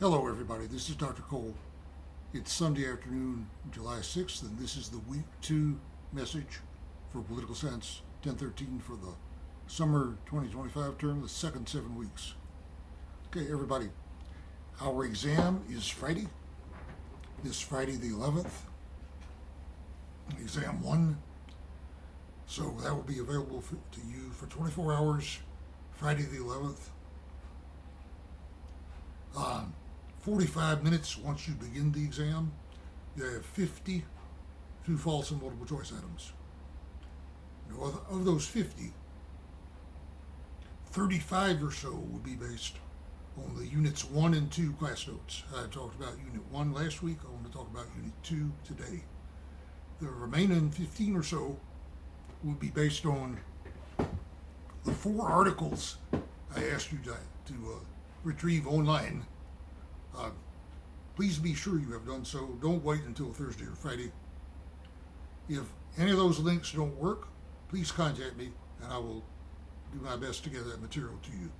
Hello, everybody. This is Dr. Cole. It's Sunday afternoon, July 6th, and this is the Week 2 message for Political Science 1013 for the summer 2025 term, the second 7 weeks. Okay, everybody. Our exam is Friday, this Friday the 11th, exam 1. So that will be available to you for 24 hours, Friday the 11th. 45 minutes once you begin the exam. You have 50 true, false, and multiple choice items. Now, of those 50, 35 or so will be based on the Units 1 and 2 class notes. I talked about Unit 1 last week. I want to talk about Unit 2 today. The remaining 15 or so will be based on the 4 articles I asked you to retrieve online. Please be sure you have done so. Don't wait until Thursday or Friday. If any of those links don't work, please contact me and I will do my best to get that material to you.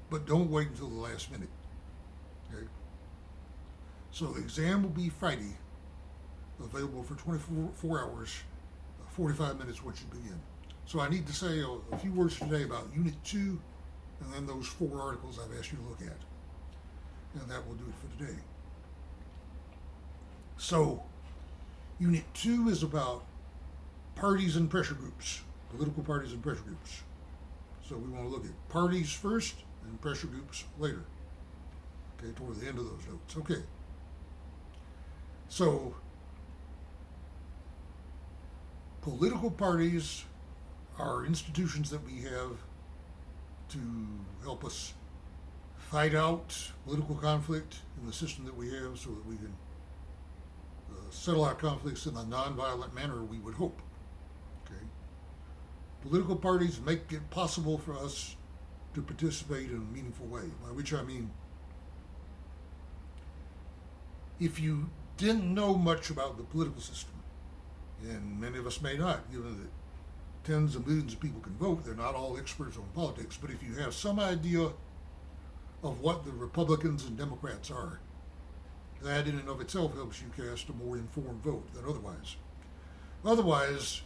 But don't wait until the last minute. Okay? So the exam will be Friday, available for 24 hours, 45 minutes once you begin. So I need to say a few words today about Unit 2 and then those 4 articles I've asked you to look at. And that will do it for today. So, Unit 2 is about parties and pressure groups, political parties and pressure groups. So we want to look at parties first and pressure groups later. Okay, toward the end of those notes. Okay. So, political parties are institutions that we have to help us fight out political conflict in the system that we have so that we can settle our conflicts in a nonviolent manner, we would hope. Okay. Political parties make it possible for us to participate in a meaningful way, by which I mean, if you didn't know much about the political system, and many of us may not, given that tens of millions of people can vote, they're not all experts on politics, but if you have some idea of what the Republicans and Democrats are, that in and of itself helps you cast a more informed vote than otherwise. Otherwise,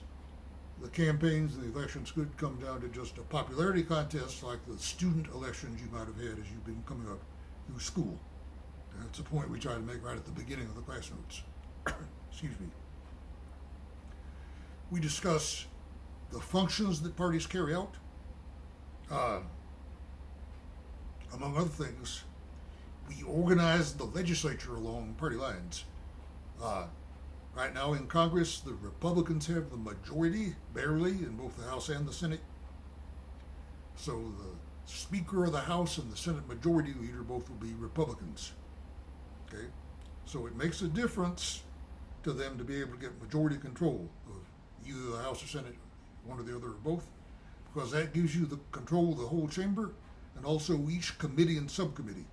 the campaigns and the elections could come down to just a popularity contest like the student elections you might have had as you've been coming up through school. That's a point we try to make right at the beginning of the class notes. Excuse me. We discuss the functions that parties carry out. Among other things, we organize the legislature along party lines. Right now in Congress, the Republicans have the majority, barely, in both the House and the Senate. So the Speaker of the House and the Senate Majority Leader both will be Republicans. Okay? So it makes a difference to them to be able to get majority control of either the House or Senate, one or the other or both, because that gives you the control of the whole chamber and also each committee and subcommittee.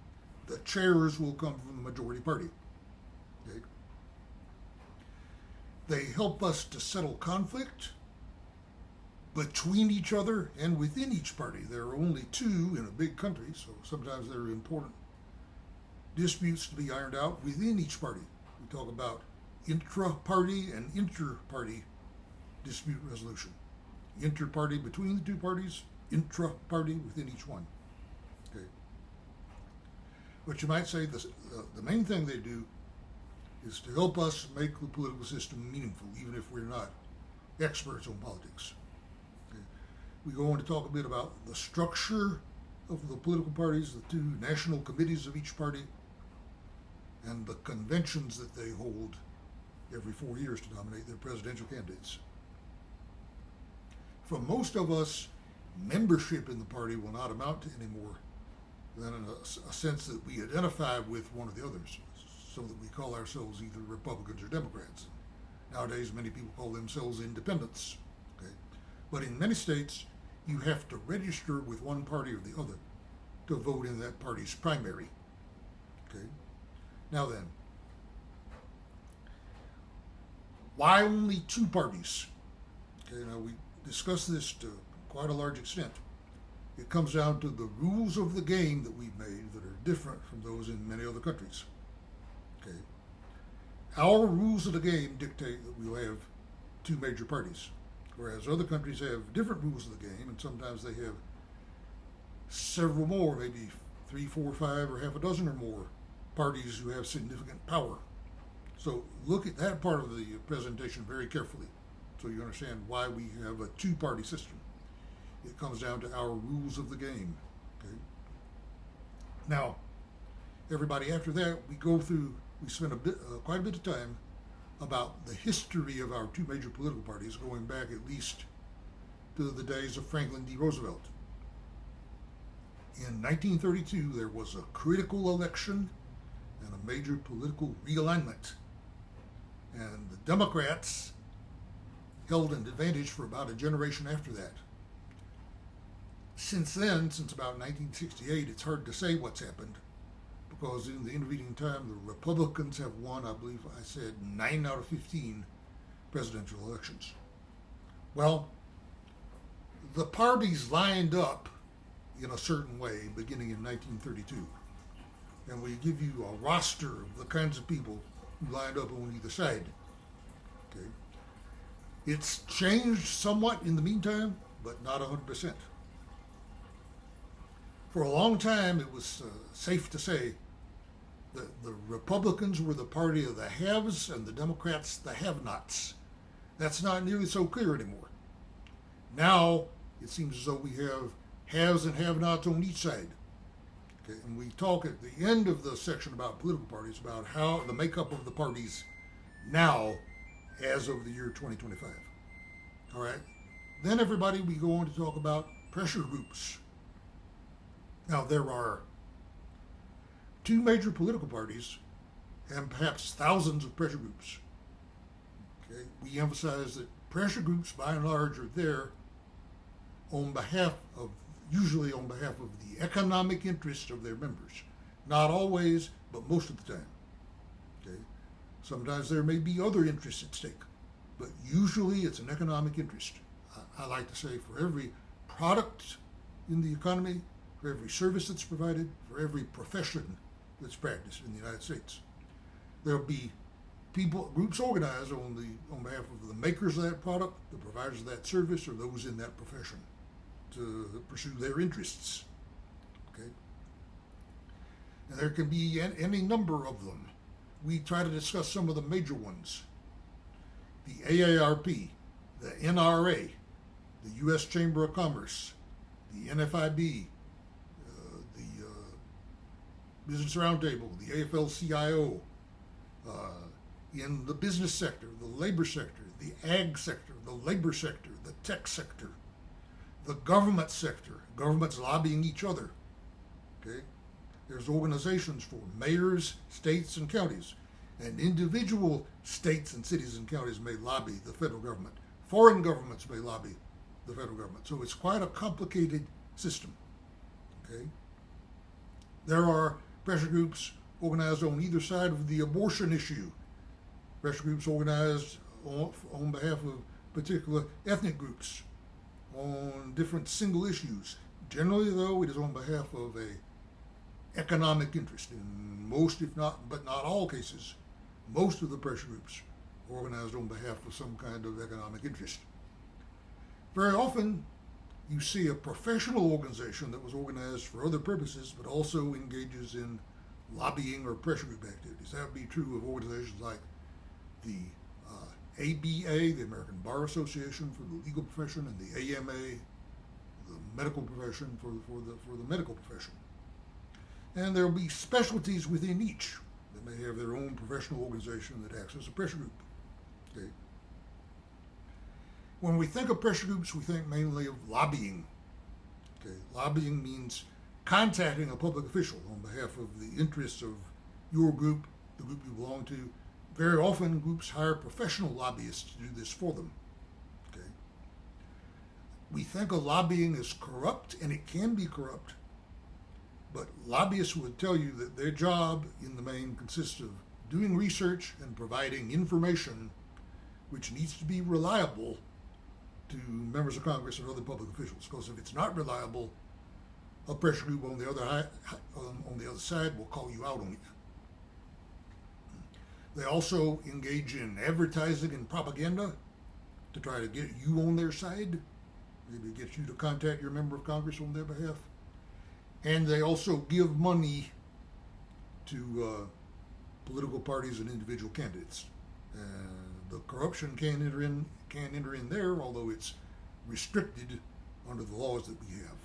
The chairs will come from the majority party. Okay? They help us to settle conflict between each other and within each party. There are only 2 in a big country, so sometimes there are important disputes to be ironed out within each party. We talk about intra-party and inter-party dispute resolution. Inter-party between the 2 parties, intra-party within each one. Okay. But you might say the main thing they do is to help us make the political system meaningful, even if we're not experts on politics. Okay. We go on to talk a bit about the structure of the political parties, the 2 national committees of each party, and the conventions that they hold every 4 years to nominate their presidential candidates. For most of us, membership in the party will not amount to any more than a sense that we identify with one of the others, so that we call ourselves either Republicans or Democrats. Nowadays, many people call themselves independents. Okay? But in many states, you have to register with one party or the other to vote in that party's primary. Okay? Now then, why only 2 parties? Okay, now we discussed this to quite a large extent. It comes down to the rules of the game that we've made that are different from those in many other countries. Okay. Our rules of the game dictate that we'll have two major parties, whereas other countries have different rules of the game, and sometimes they have several more, maybe 3, 4, 5, or half a dozen or more parties who have significant power. So look at that part of the presentation very carefully so you understand why we have a two-party system. It comes down to our rules of the game. Okay. Now, everybody, after that, we spend quite a bit of time about the history of our two major political parties, going back at least to the days of Franklin D. Roosevelt. In 1932, there was a critical election and a major political realignment. And the Democrats held an advantage for about a generation after that. Since then, since about 1968, it's hard to say what's happened, because in the intervening time, the Republicans have won, I believe I said, 9 out of 15 presidential elections. Well, the parties lined up in a certain way beginning in 1932. And we give you a roster of the kinds of people who lined up on either side. Okay. It's changed somewhat in the meantime, but not 100%. For a long time, it was safe to say that the Republicans were the party of the haves and the Democrats the have-nots. That's not nearly so clear anymore. Now, it seems as though we have haves and have-nots on each side. Okay, and we talk at the end of the section about political parties about how the makeup of the parties now as of the year 2025. All right. Then everybody, we go on to talk about pressure groups. Now, there are two major political parties and perhaps thousands of pressure groups. Okay. We emphasize that pressure groups, by and large, are there usually on behalf of the economic interests of their members. Not always, but most of the time. Okay. Sometimes there may be other interests at stake, but usually it's an economic interest. I like to say for every product in the economy, for every service that's provided, for every profession that's practiced in the United States, there'll be groups organized on behalf of the makers of that product, the providers of that service, or those in that profession to pursue their interests. Okay? And there can be any number of them. We try to discuss some of the major ones. The AARP, the NRA, the U.S. Chamber of Commerce, the NFIB, the Business Roundtable, the AFL-CIO, in the business sector, the labor sector, the ag sector, the labor sector, the tech sector, the government sector, governments lobbying each other. Okay? There's organizations for mayors, states, and counties. And individual states and cities and counties may lobby the federal government. Foreign governments may lobby the federal government. So it's quite a complicated system. Okay? There are pressure groups organized on either side of the abortion issue. Pressure groups organized on behalf of particular ethnic groups on different single issues. Generally, though, it is on behalf of a economic interest. In most, if not, but not all cases, most of the pressure groups are organized on behalf of some kind of economic interest. Very often, you see a professional organization that was organized for other purposes, but also engages in lobbying or pressure group activities. That would be true of organizations like the ABA, the American Bar Association for the legal profession, and the AMA, the medical profession for the medical profession. And there will be specialties within each that may have their own professional organization that acts as a pressure group. Okay. When we think of pressure groups, we think mainly of lobbying. Okay. Lobbying means contacting a public official on behalf of the interests of your group, the group you belong to. Very often, groups hire professional lobbyists to do this for them. Okay. We think of lobbying as corrupt, and it can be corrupt, but lobbyists would tell you that their job, in the main, consists of doing research and providing information which needs to be reliable to members of Congress and other public officials. Because if it's not reliable, a pressure group on the other side will call you out on it. They also engage in advertising and propaganda to try to get you on their side, maybe get you to contact your member of Congress on their behalf. And they also give money to political parties and individual candidates. The corruption can enter in there, although it's restricted under the laws that we have.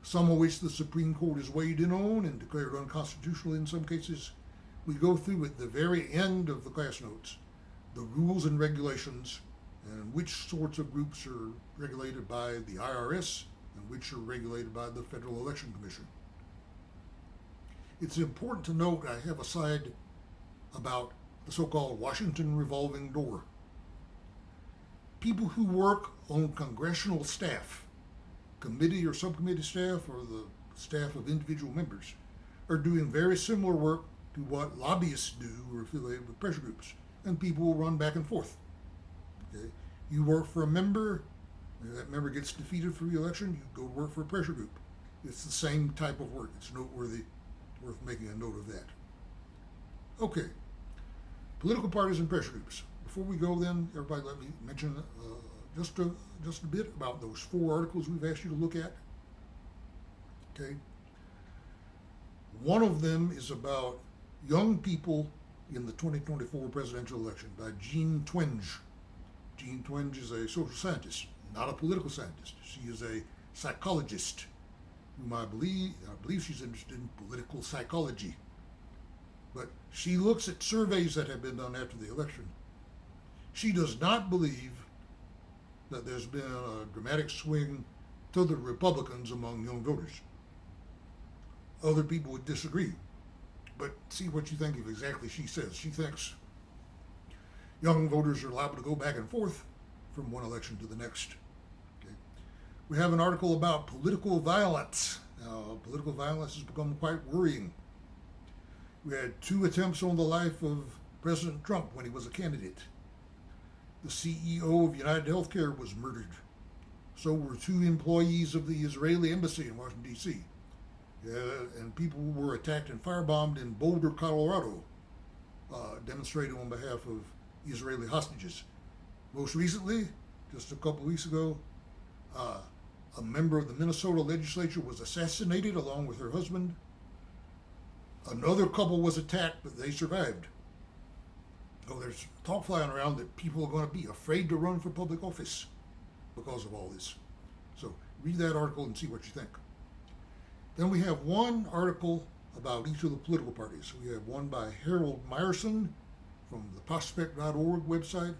Some of which the Supreme Court has weighed in on and declared unconstitutional in some cases. We go through at the very end of the class notes the rules and regulations and which sorts of groups are regulated by the IRS and which are regulated by the Federal Election Commission. It's important to note I have a slide about the so-called Washington revolving door. People who work on congressional staff, committee or subcommittee staff, or the staff of individual members, are doing very similar work to what lobbyists do who are affiliated with pressure groups, and people will run back and forth. Okay? You work for a member, that member gets defeated for re-election, you go work for a pressure group. It's the same type of work. It's noteworthy, worth making a note of that. Okay, political parties and pressure groups. Before we go then, everybody let me mention just a bit about those 4 articles we've asked you to look at. Okay. One of them is about young people in the 2024 presidential election by Jean Twenge. Jean Twenge is a social scientist, not a political scientist. She is a psychologist, whom I believe she's interested in political psychology. But she looks at surveys that have been done after the election. She does not believe that there's been a dramatic swing to the Republicans among young voters. Other people would disagree. But see what you think of exactly she says. She thinks young voters are liable to go back and forth from one election to the next. Okay. We have an article about political violence. Now, political violence has become quite worrying. We had 2 attempts on the life of President Trump when he was a candidate. The CEO of United Healthcare was murdered. So were 2 employees of the Israeli embassy in Washington, D.C. And people were attacked and firebombed in Boulder, Colorado, demonstrating on behalf of Israeli hostages. Most recently, just a couple of weeks ago, a member of the Minnesota legislature was assassinated along with her husband. Another couple was attacked, but they survived. So there's talk flying around that people are going to be afraid to run for public office because of all this. So read that article and see what you think. Then we have one article about each of the political parties. We have one by Harold Meyerson from the prospect.org website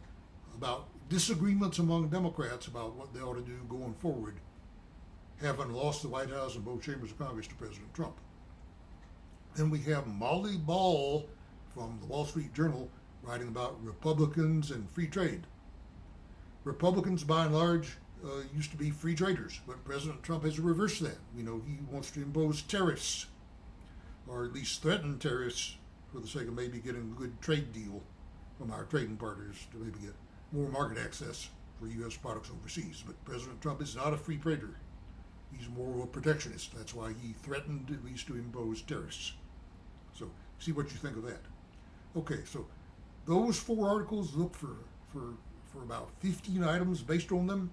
about disagreements among Democrats about what they ought to do going forward, having lost the White House and both chambers of Congress to President Trump. Then we have Molly Ball from the Wall Street Journal writing about Republicans and free trade. Republicans, by and large, used to be free traders, but President Trump has reversed that. We know he wants to impose tariffs, or at least threaten tariffs, for the sake of maybe getting a good trade deal from our trading partners to maybe get more market access for U.S. products overseas. But President Trump is not a free trader. He's more of a protectionist. That's why he threatened at least to impose tariffs. So see what you think of that. Okay, so those 4 articles look for about 15 items based on them,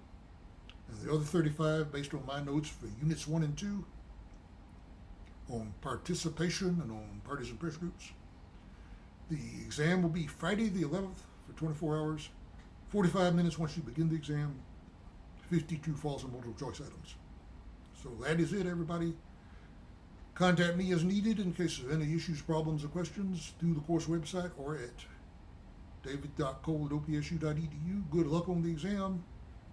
and the other 35 based on my notes for units 1 and 2 on participation and on parties and press groups. The exam will be Friday the 11th for 24 hours, 45 minutes once you begin the exam, 52 false and multiple choice items. So that is it, everybody. Contact me as needed in case of any issues, problems, or questions through the course website or at david.cole@opsu.edu. Good luck on the exam.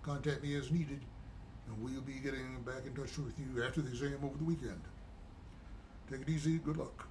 Contact me as needed, and we'll be getting back in touch with you after the exam over the weekend. Take it easy. Good luck.